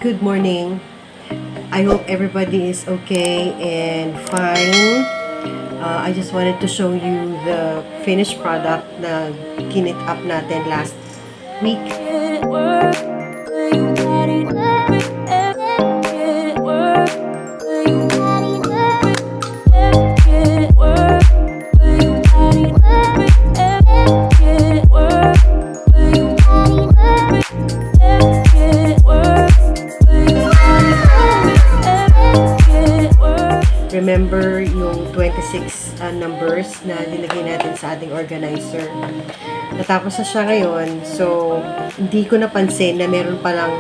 Good morning. I hope everybody is okay and fine. I just wanted to show you the finished product na kinit up natin last week. Remember yung 26 numbers na nilagay natin sa ating organizer. Natapos na siya ngayon, so hindi ko napansin na meron palang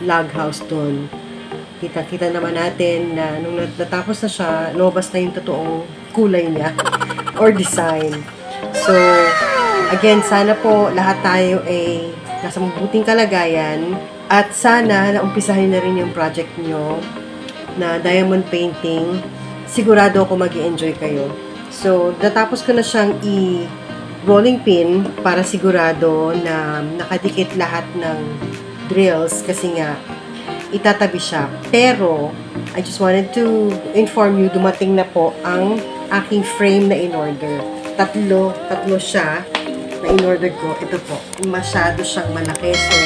log house doon. Kita-kita naman natin na nung natapos na siya, lumabas na yung totoong kulay niya or design. So, again, sana po lahat tayo ay nasa mabuting kalagayan at sana naumpisahin na rin yung project nyo na diamond painting. Sigurado ako mag-i-enjoy kayo. So, natapos ko na siyang i-rolling pin para sigurado na nakadikit lahat ng drills kasi nga itatabi siya. Pero, I just wanted to inform you, dumating na po ang aking frame na in-order. Tatlo siya na in-order ko. Ito po, masyado siyang malaki. So,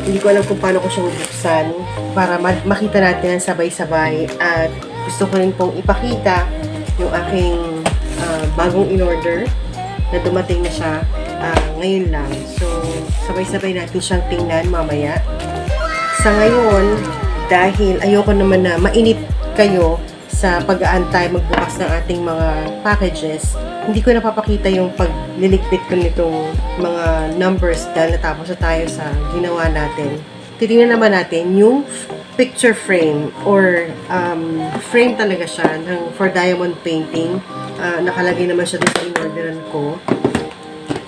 hindi ko alam kung paano ko siya bubuksan para makita natin ang sabay-sabay at gusto ko rin pong ipakita yung aking bagong in-order na dumating na siya ngayon lang. So, sabay-sabay natin siyang tingnan mamaya. Sa ngayon, dahil ayoko naman na mainit kayo sa pag-aantay magbukas ng ating mga packages, hindi ko napapakita yung pagliligpit ko nitong mga numbers dahil natapos na tayo sa ginawa natin. Titingnan naman natin yung picture frame or frame talaga siya for diamond painting. Nakalagay naman siya doon sa in-orderan ko.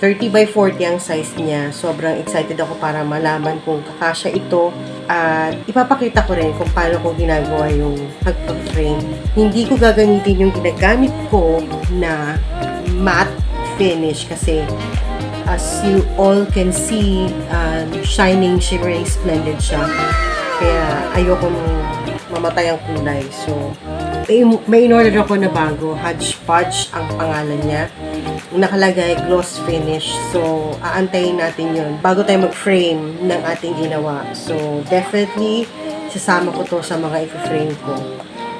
30 by 40 ang size niya. Sobrang excited ako para malaman kung kakasya ito. At ipapakita ko rin kung paano ko ginagawa yung pag-frame. Hindi ko gagamitin yung ginagamit ko na matte finish kasi as you all can see, shining, shimmering, splendid siya. Kaya ayoko mamatay ang kulay. So, may in-order ako na bago. Hodgepodge ang pangalan niya. Nakalagay gloss finish. So, aantayin natin yun bago tayo mag-frame ng ating ginawa. So, definitely, sasama ko to sa mga i-frame ko.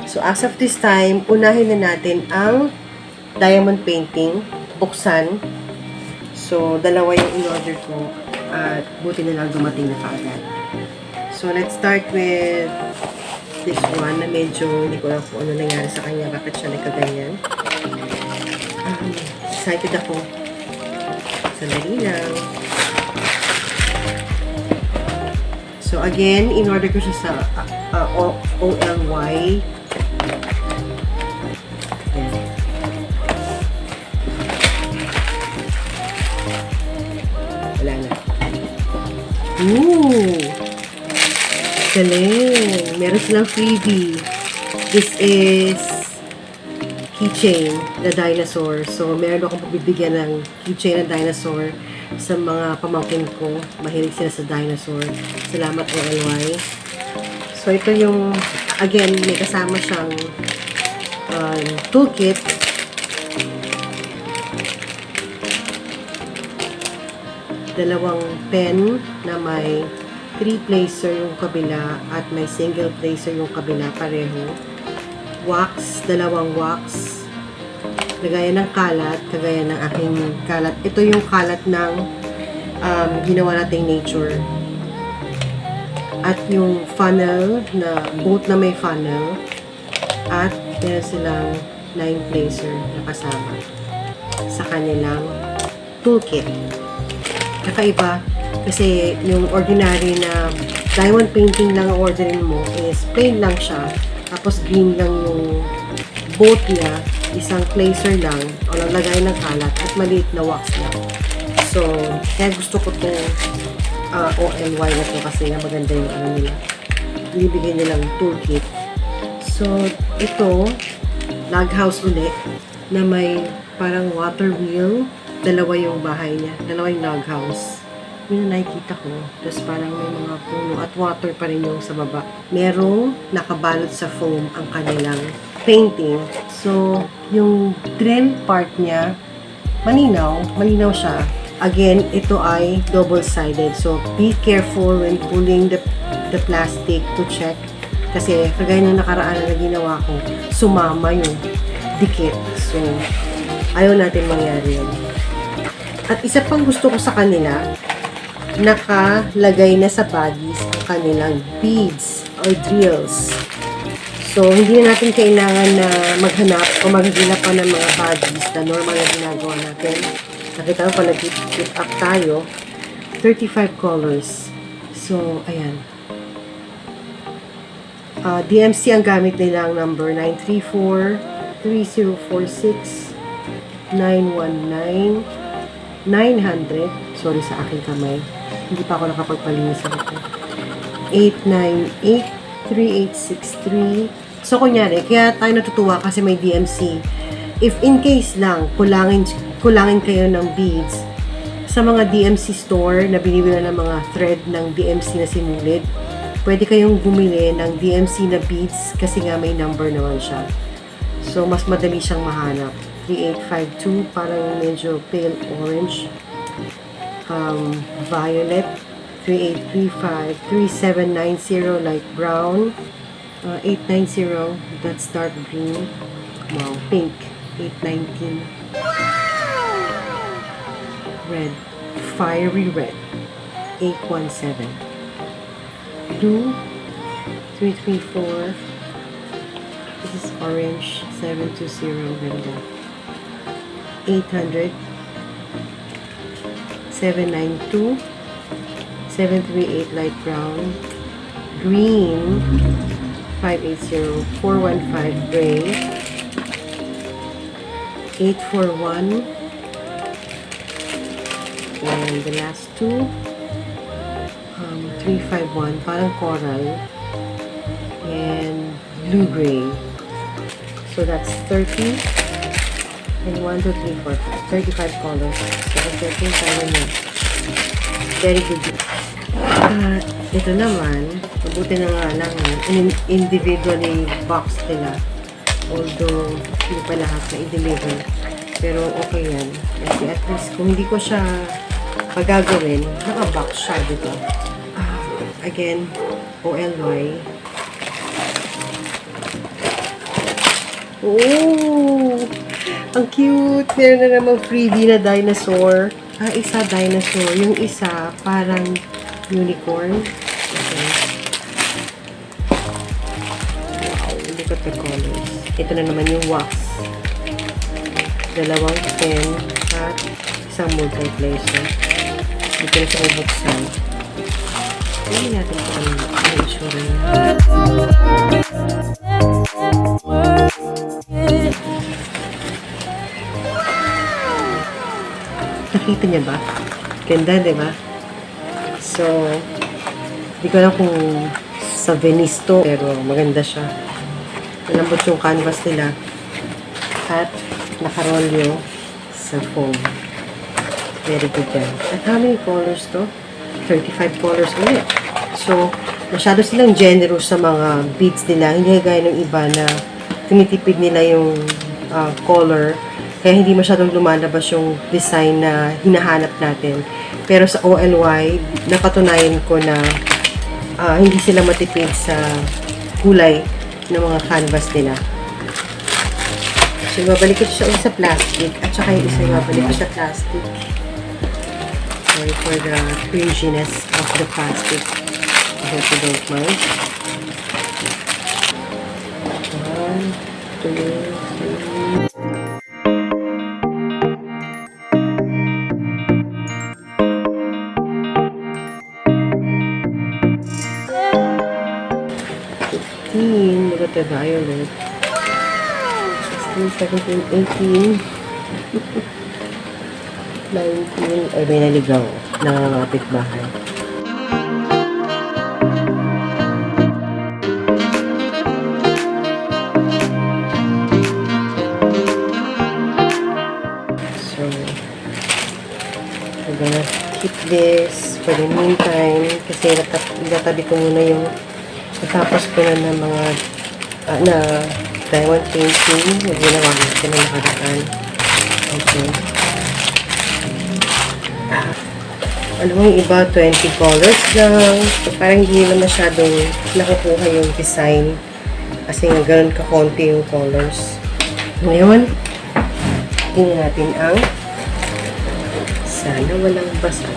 So, as of this time, unahin na natin ang diamond painting. Buksan. So, dalawa yung in-order ko. At buti na lang dumating na kaagad. So, let's start with this one na medyo hindi ko alam kung ano nangyari sa kanya. Bakit siya nagkaganyan. Excited ako. Sandali lang. So, again, in-order ko siya sa OLY. Ayan. Wala na. Ooh! Galing! Meron silang freebie. This is keychain na dinosaur. So, meron akong pagbibigyan ng keychain na dinosaur sa mga pamangkin ko. Mahilig sila sa dinosaur. Salamat OLY. So, ito yung, again, may kasama siyang toolkit. Dalawang pen na may 3 placer yung kabila at may single placer yung kabila pareho. Wax, dalawang wax. Lagayan ng kalat, kagaya ng aking kalat. Ito yung kalat ng ginawa nating nature. At yung funnel, na boat na may funnel. At meron silang 9 placer na kasama sa kanilang toolkit. Kakaiba kasi yung ordinary na diamond painting lang ang orderin mo is plain lang siya. Tapos green lang yung boat niya, isang placer lang, o naglagay ng kalat, at maliit na wax lang. So, kaya gusto ko itong OLY na to kasi nga maganda yung ano nila. Ibibigay nilang toolkit. So, ito, log house ulit, na may parang water wheel. Dalawa yung bahay niya. Dalawa yung log house. Yun ang nakikita ko. Tapos parang may mga puno at water pa rin yung sa baba. Merong nakabalot sa foam ang kanilang painting. So, yung trim part niya, malinaw siya. Again, ito ay double-sided. So, be careful when pulling the plastic to check. Kasi, kagaya ng nakaraan na ginawa ko, sumama yung dikit. So, ayaw natin mangyari yun. At isa pang gusto ko sa kanila, nakalagay na sa baggies ang kanilang beads or drills. So, hindi na natin kailangan na maghanap o maghihila pa ng mga baggies na normal na ginagawa natin. Nakita ko pa nag-keep up tayo. 35 colors. So, ayan. DMC ang gamit nila ang number 934-3046-919-900. Sorry sa aking kamay. Hindi pa ako nakapagpalinis ako. 898-3863. So, kunyari, kaya tayo natutuwa kasi may DMC. If in case lang, kulangin kayo ng beads, sa mga DMC store na binibili ng mga thread ng DMC na sinulid, pwede kayong bumili ng DMC na beads kasi nga may number naman siya. So, mas madali siyang mahanap. 3852, parang medyo pale orange. Violet. 3835, 3790, light brown. 890, that's dark green. Wow, pink. 819. Red. Fiery red. 817. Blue. 334. This is orange. 720. Ganda. 800. 792. 738 light brown. Green. 580. 415 gray. 841. And the last two. 351. Parang coral. And blue gray. So that's 30. And 1, 2, 3, 4, 5. 35 colors. So 13 tayo na. Very good. Ito naman, mabuti na nga lang, individually box nila. Although, hindi pa lahat na i-deliver. Pero okay yan. Kasi at least, kung hindi ko siya pagagawin, naka-box siya dito. Again, OLY. Oh! Ang cute! Meron na naman freebie na dinosaur. Isa dinosaur. Yung isa, parang unicorn. Okay. Wow, look at the colors. Ito na naman yung wax. Dalawang pen at isang multiplier. Hindi ko na siya bubuksan. Hindi natin ito ang itsura niya. Nakita niya ba? Ganda, di ba? So, hindi ko alam kung sa Venice to, pero maganda siya. Malambot yung canvas nila. At nakarolyo sa foam. Very good yan. At how many colors to? 35 colors ulit. So, masyado silang generous sa mga beads nila. Hindi gaya ng iba na tinitipid nila yung color. Kaya hindi masyadong lumalabas yung design na hinahanap natin. Pero sa OLY, napatunayan ko na hindi sila matipid sa kulay ng mga canvas nila. So, ibabalik ko siya sa plastic at saka yung isa ibabalik ko sa plastic. Sorry for the cringiness of the plastic. I hope you don't mind. 1, 2, 3. Look at the violet. 16, 17, 18. 19. Ay, may naligaw. Nangangapit bahay. So, we're gonna keep this for the meantime kasi natabi ko muna yung natapos ko na ng mga na diamond painting na ginawa natin na nakaraan. Okay. Ano mo yung iba, 20 colors lang. So, parang hindi na masyadong nakukuha yung design kasi nga ganun kakonti yung colors. Ngayon, tingnan natin ang sana walang basa.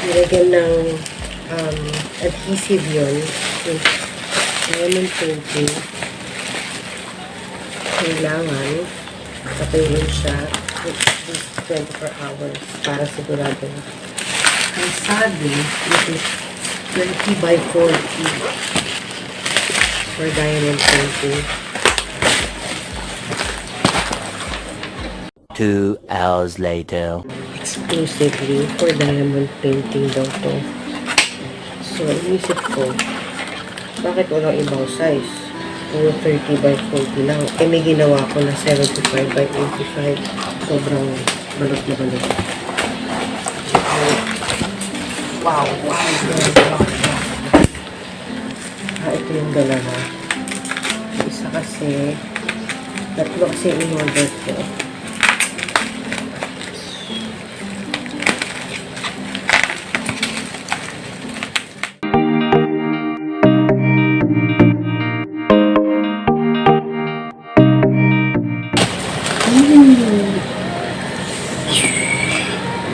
Nilagyan ng adhesive yun. Yung diamond painting. Kailangan patayin siya at least 24 hours para sigurado. Ang sabi, it is 20 by 40 for diamond painting. 2 hours later. Exclusively for diamond painting daw to. So, inisip ko, bakit walang ibang size? Puro 30 by 40 lang. Eh, may ginawa ko na 75 by 85. Sobrang balot na balot. Wow! Ito yung dalawa. Isa kasi, tatlo kasi in-order ko.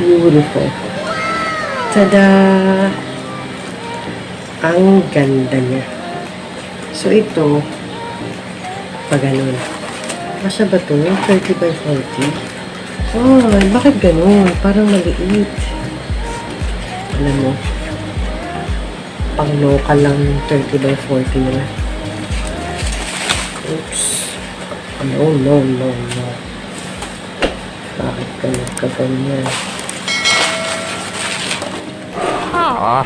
Beautiful. Tada! Ang ganda niya. So, ito, pag ganun. Masya ba ito? 30 by 40? Oh, bakit ganun? Parang maliit. Alam mo, pang local lang yung 30 by 40 nila. Oops. No. Bakit ka nagkaganyan? Ah.